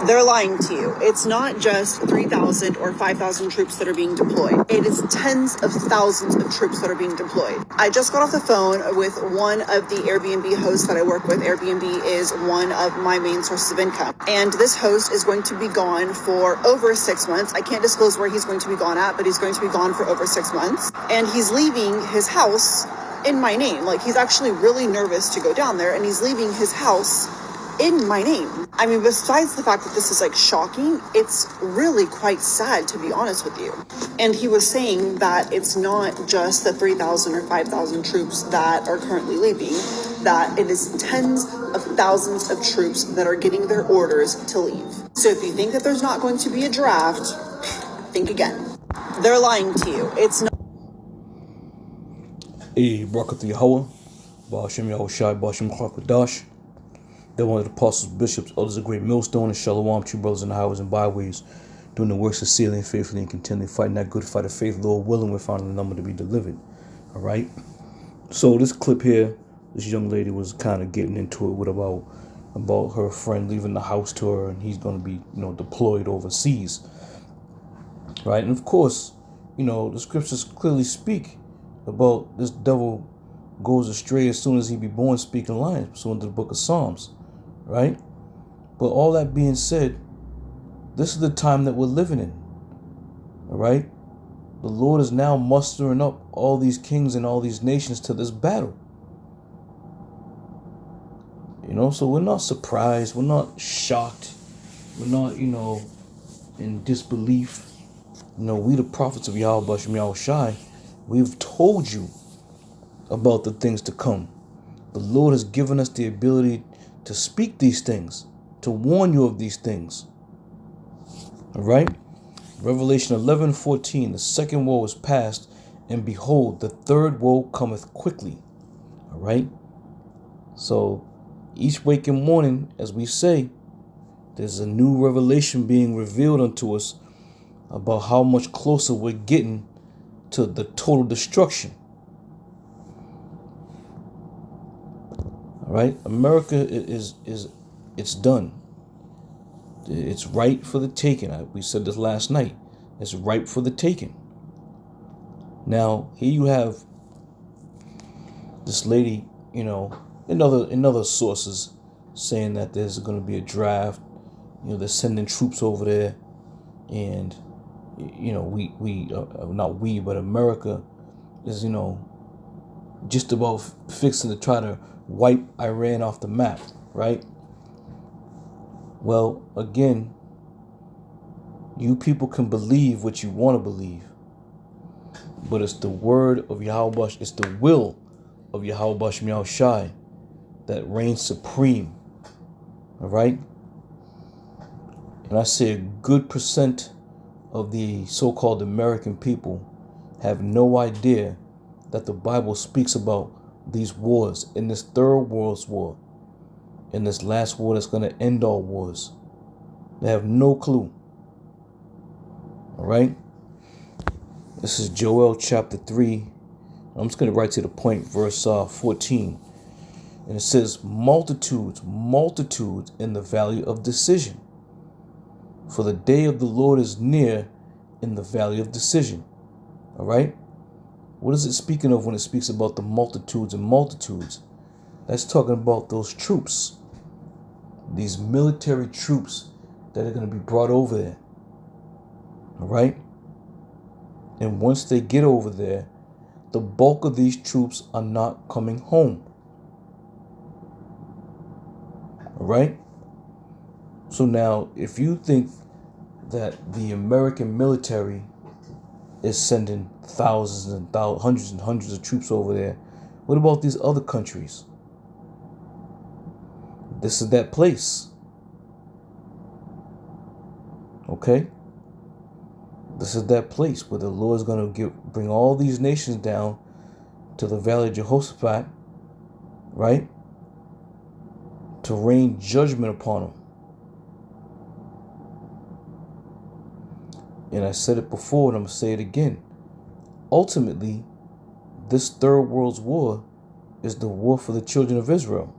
They're lying to you. It's not just 3,000 or 5,000 troops that are being deployed. It is tens of thousands of troops that are being deployed. I just got off the phone with one of the Airbnb hosts that I work with. Airbnb is one of my main sources of income. And this host is going to be gone for over 6 months. I can't disclose where he's going to be gone at, but he's going to be gone for over 6 months. And he's leaving his house in my name. Like, he's actually really nervous to go down there, and he's leaving his house in my name. I mean, besides the fact that this is like shocking, it's really quite sad, to be honest with you. And he was saying that it's not just the 3,000 or 5,000 troops that are currently leaving, that it is tens of thousands of troops that are getting their orders to leave. So if you think that there's not going to be a draft, think again. They're lying to you. It's not. Hey, Barak Yahweh, Ba'ashem Yahushai, Ba'ashem Kwakadash. They're one of the apostles, bishops, elders of great millstone, and shalom, true brothers in the highways and byways, doing the work sincerely and faithfully and continually fighting that good fight of faith, Lord willing, we're finding the number to be delivered. All right. So this clip here, this young lady was kind of getting into it with about her friend leaving the house to her, and he's going to be, deployed overseas. Right. And of course, the scriptures clearly speak about this devil goes astray as soon as he be born, speaking lies, pursuant to the book of Psalms. Right? But all that being said, this is the time that we're living in. All right? The Lord is now mustering up all these kings and all these nations to this battle. So we're not surprised. We're not shocked. We're not, in disbelief. We the prophets of Yahweh B'Shem Yahushai, we've told you about the things to come. The Lord has given us the ability to speak these things, to warn you of these things. All right? Revelation 11:14, the second woe is past, and behold, the third woe cometh quickly. All right? So each waking morning, as we say, there's a new revelation being revealed unto us about how much closer we're getting to the total destruction. All right? America it's done. It's ripe for the taking. We said this last night. It's ripe for the taking. Now, here you have this lady, in other sources saying that there's going to be a draft. They're sending troops over there, and but America is just about fixing to try to wipe Iran off the map, right? Well, again, you people can believe what you want to believe, but it's the word of Yahweh, it's the will of Yahweh B'Shem Yahushai that reigns supreme. All right? And I say a good percent of the so-called American people have no idea that the Bible speaks about these wars, in this third world's war, in this last war that's going to end all wars. They have no clue. All right? This is Joel chapter 3. I'm just going to write to the point, verse 14. And it says, multitudes in the valley of decision. For the day of the Lord is near in the valley of decision. All right? What is it speaking of when it speaks about the multitudes and multitudes? That's talking about those troops. These military troops that are going to be brought over there. All right? And once they get over there, the bulk of these troops are not coming home. All right? So now, if you think that the American military is sending thousands and hundreds and hundreds of troops over there, what about these other countries? This is that place. Okay? This is that place where the Lord is going to bring all these nations down to the valley of Jehoshaphat, right? To rain judgment upon them. And I said it before, and I'm going to say it again. Ultimately, this third world's war is the war for the children of Israel.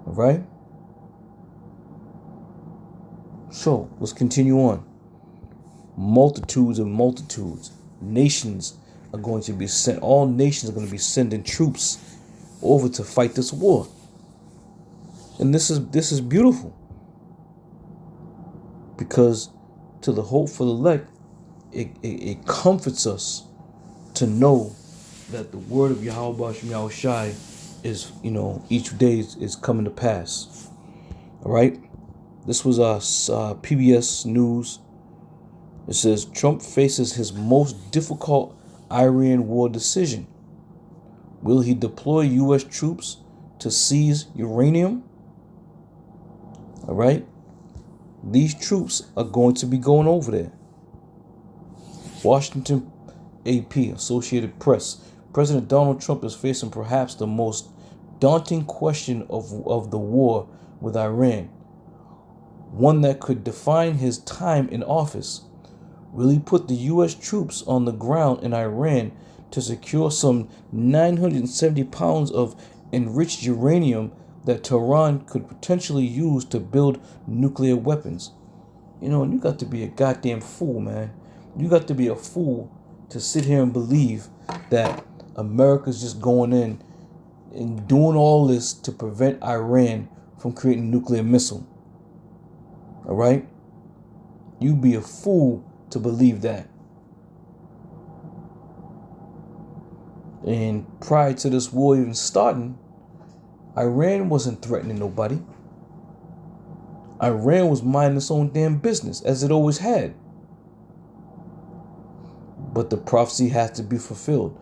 All right? So let's continue on. Multitudes and multitudes, nations are going to be sent. All nations are going to be sending troops over to fight this war. And this is beautiful, because to the hopeful elect, it comforts us to know that the word of Yahweh Shem Yahushai is, each day is coming to pass. All right. This was PBS News. It says Trump faces his most difficult Iran war decision. Will he deploy U.S. troops to seize uranium? All right. These troops are going to be going over there. Washington AP, Associated Press. President Donald Trump is facing perhaps the most daunting question of the war with Iran, one that could define his time in office. Will he put the U.S. troops on the ground in Iran to secure some 970 pounds of enriched uranium that Tehran could potentially use to build nuclear weapons? And you got to be a goddamn fool, man. You got to be a fool to sit here and believe that America's just going in and doing all this to prevent Iran from creating a nuclear missile. All right? You'd be a fool to believe that. And prior to this war even starting, Iran wasn't threatening nobody. Iran was minding its own damn business, as it always had. But the prophecy has to be fulfilled.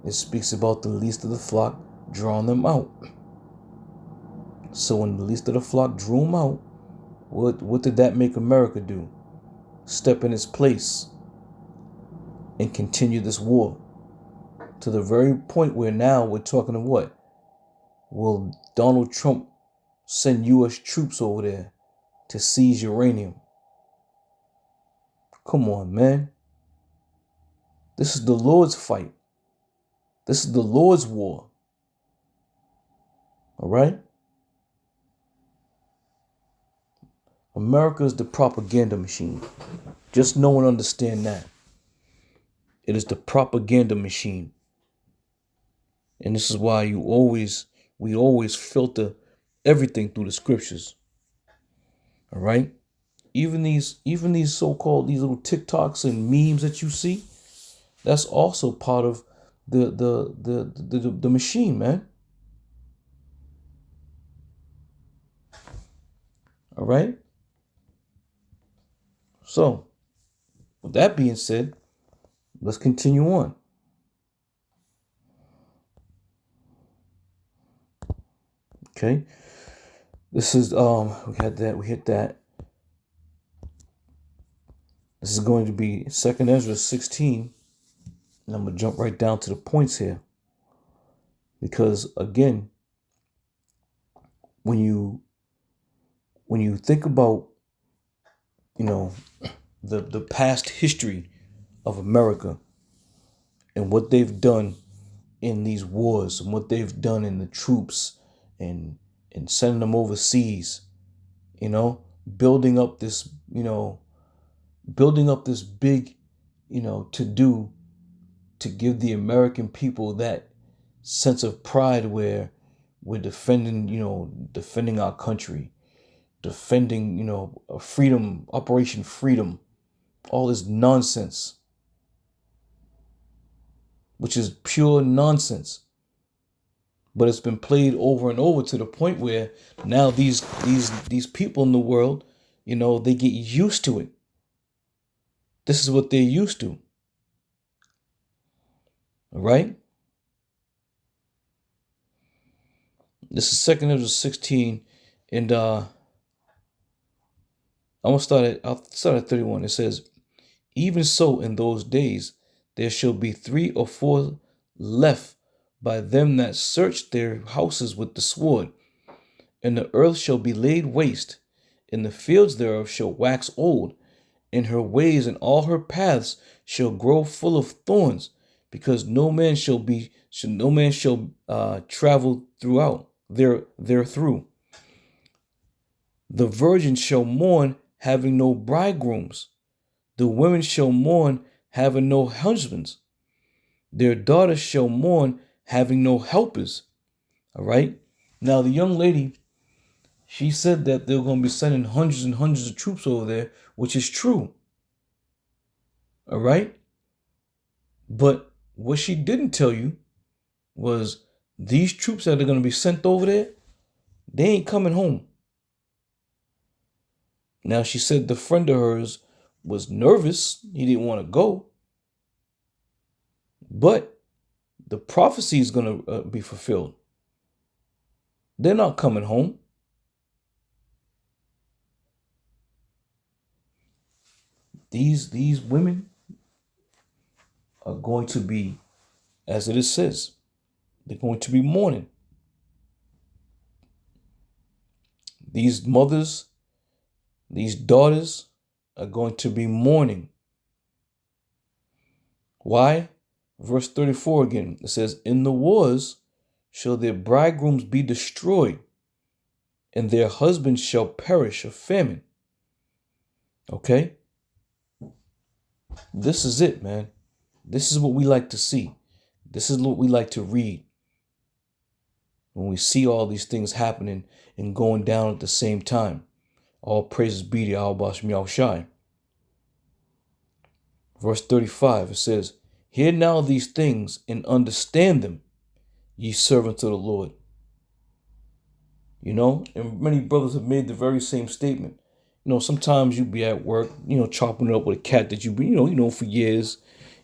It speaks about the least of the flock drawing them out. So when the least of the flock drew them out, what did that make America do? Step in its place and continue this war to the very point where now we're talking of what? Will Donald Trump send U.S. troops over there to seize uranium? Come on, man. This is the Lord's fight. This is the Lord's war. All right? America is the propaganda machine. Just know and understand that. It is the propaganda machine. And this is why we always filter everything through the scriptures. All right? Even these so-called, these little TikToks and memes that you see, that's also part of the machine, man. All right? So, with that being said, let's continue on. Okay. This is we hit that. This is going to be 2nd Ezra 16. And I'm gonna jump right down to the points here. Because again, when you think about, the past history of America and what they've done in these wars and what they've done in the troops and sending them overseas, building up this big, to do to give the American people that sense of pride where we're defending our country, defending, freedom, Operation Freedom, all this nonsense, which is pure nonsense. But it's been played over and over to the point where now these people in the world, they get used to it. This is what they're used to. All right? This is 2nd Ezra 16, and I'll start at 31. It says, even so in those days there shall be 3 or 4 left by them that search their houses with the sword, and the earth shall be laid waste, and the fields thereof shall wax old, and her ways and all her paths shall grow full of thorns, because no man shall travel throughout there through. The virgin shall mourn having no bridegrooms. The women shall mourn, having no husbands. Their daughters shall mourn, having no helpers. All right. Now, the young lady, she said that they're going to be sending hundreds and hundreds of troops over there, which is true. All right. But what she didn't tell you was these troops that are going to be sent over there, they ain't coming home. Now, she said the friend of hers was nervous. He didn't want to go. But the prophecy is going to be fulfilled. They're not coming home. These women are going to be, as it says, they're going to be mourning. These mothers, these daughters are going to be mourning. Why? Verse 34 again, it says, in the wars shall their bridegrooms be destroyed, and their husbands shall perish of famine. Okay? This is it, man. This is what we like to see. This is what we like to read. When we see all these things happening and going down at the same time. All praises be to Yahweh Shem Yahushai. Verse 35, it says, hear now these things and understand them, ye servants of the Lord. You know, and many brothers have made the very same statement. You know, sometimes you be at work, chopping it up with a cat that you be, for years.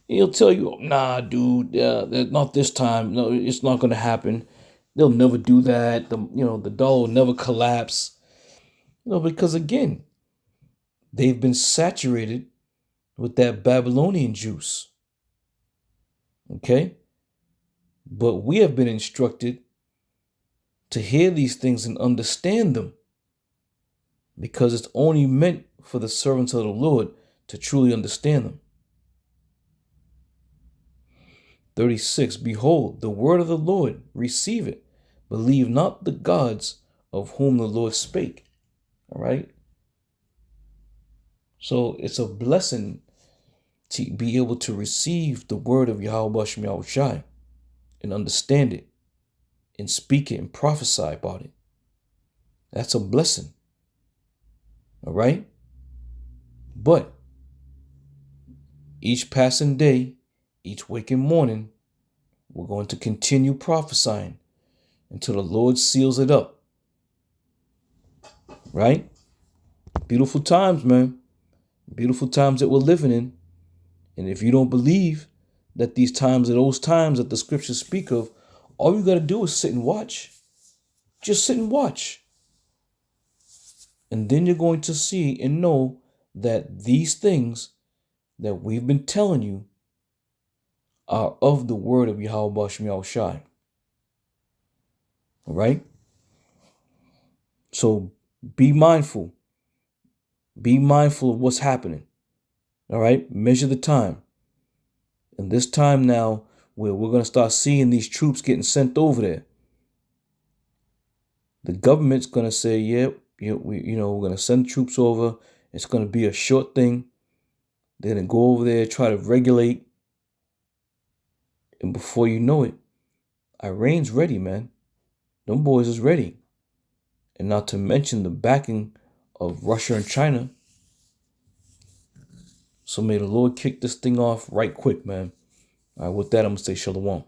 And he'll tell you, nah, dude, not this time. No, it's not going to happen. They'll never do that. The dollar will never collapse. Because again, they've been saturated with that Babylonian juice. Okay? But we have been instructed to hear these things and understand them, because it's only meant for the servants of the Lord to truly understand them. 36, behold, the word of the Lord, receive it. Believe not the gods of whom the Lord spake. All right? So it's a blessing to be able to receive the word of Yahweh Shem Yahushai and understand it and speak it and prophesy about it. That's a blessing. All right? But each passing day, each waking morning, we're going to continue prophesying until the Lord seals it up. Right? Beautiful times, man. Beautiful times that we're living in. And if you don't believe that these times are those times that the scriptures speak of, all you got to do is sit and watch. Just sit and watch. And then you're going to see and know that these things that we've been telling you are of the word of Yahweh Shem Yahushai. All right? So be mindful. Be mindful of what's happening. All right? Measure the time. And this time now, where we're going to start seeing these troops getting sent over there, the government's going to say, we're going to send troops over. It's going to be a short thing. They're going to go over there, try to regulate. And before you know it, Iran's ready, man. Them boys is ready. And not to mention the backing of Russia and China. So may the Lord kick this thing off right quick, man. All right, with that, I'm going to say shalom.